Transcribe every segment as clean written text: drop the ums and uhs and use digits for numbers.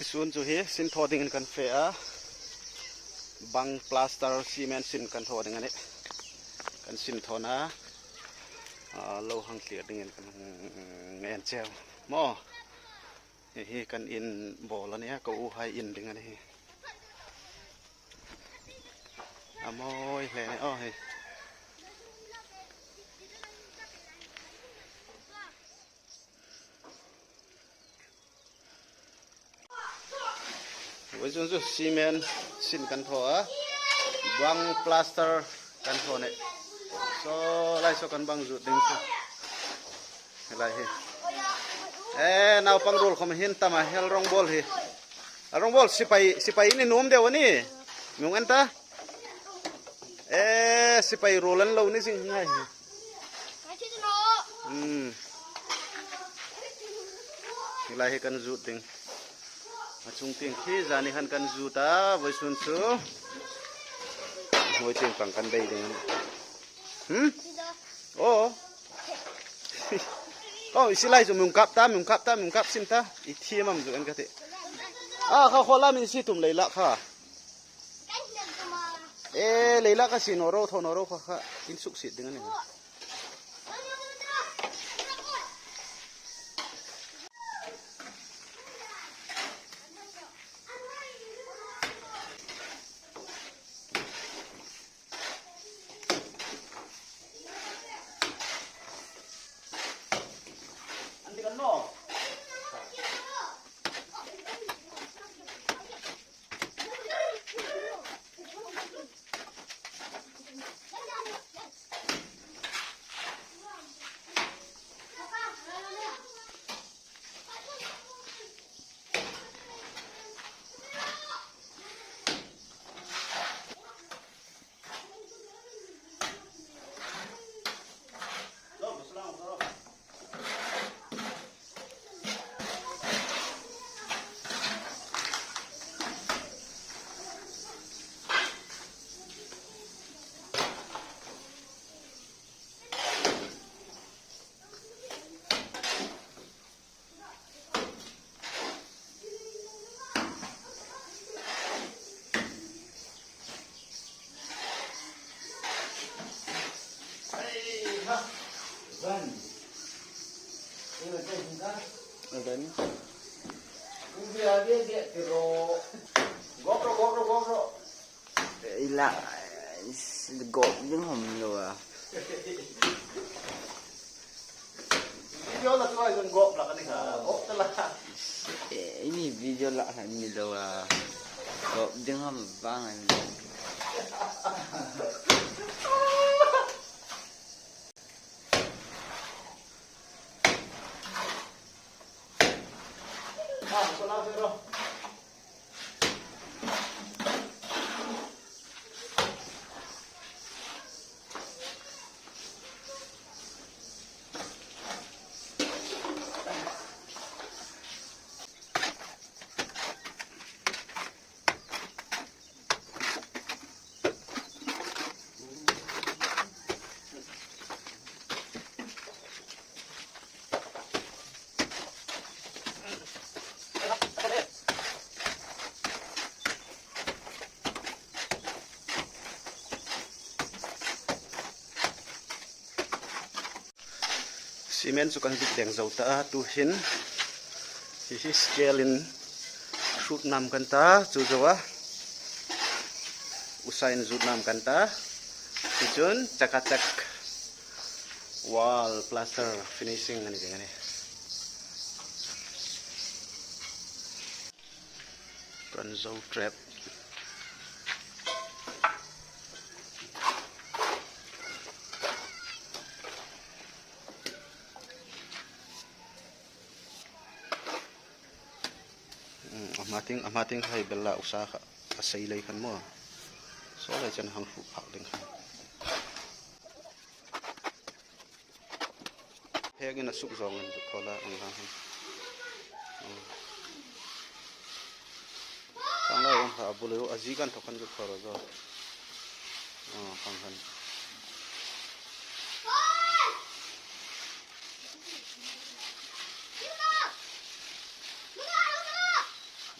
Sun chu hi sin tho ding kan fe a bang plaster cement sin kan tho ding ani kan sin tho na lo hang clear ding kan ngen cheu mo hi kan in bol ania ko u hai in ding ani amoi hle ne o hi với chúng tôi cement xin căn thổ băng plaster căn thổ này so lại so căn băng rụt đinh lại hi nào băng roll không hin ta mà hel rong ball hi rong ball sipai ini nom deh wani mung anta sipai rollan lâu ni sing ngai lại hi căn rụt đinh chung tiếng khi ra ni han kan zu ta với sun su ngồi tiếng bằng kan đây đấy ô có isi lai mung kap sim ta i thi mam zu an ka te kha khola min si tum leila kha leila ka si noro tho noro kha in suk sit dengan ni no Vâng. Đây là cây chúng ta. Ở đấy. Cũng bia điện từ góp rồi. Đây là gộp những hồng rồi. Video là tôi gần gộp là cái này hả? Gộp tức là. Ini video là hanya đâu là gộp những hồng vang này. Cement sukan dik deng zau ta tu hin hi scale in shoot nam kan ta chu zawa usain zut nam kan ta chun cakacak wall plaster finishing ani jeng ani kan zau trap amating khai bella usa ka sailai kan mo so lai chan hang fu phak ding khan hegin a suk zong an khola ang hang sang lai on ha buleu aji kan thokan ju khoro zo khang khan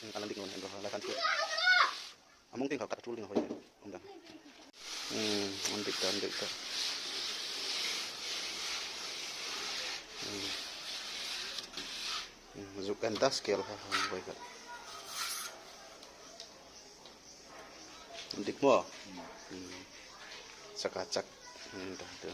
alam dik non endo la kan tu among ting ka tu ling ho undang andik ka masukkan tas kel ha boy ka andik mo sakacak dah tu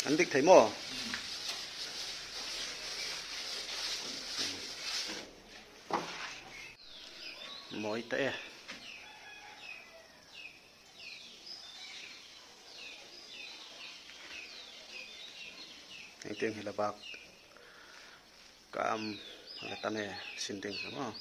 andik thai mo moi ta e ang ting hilabak kam la tane sinting sama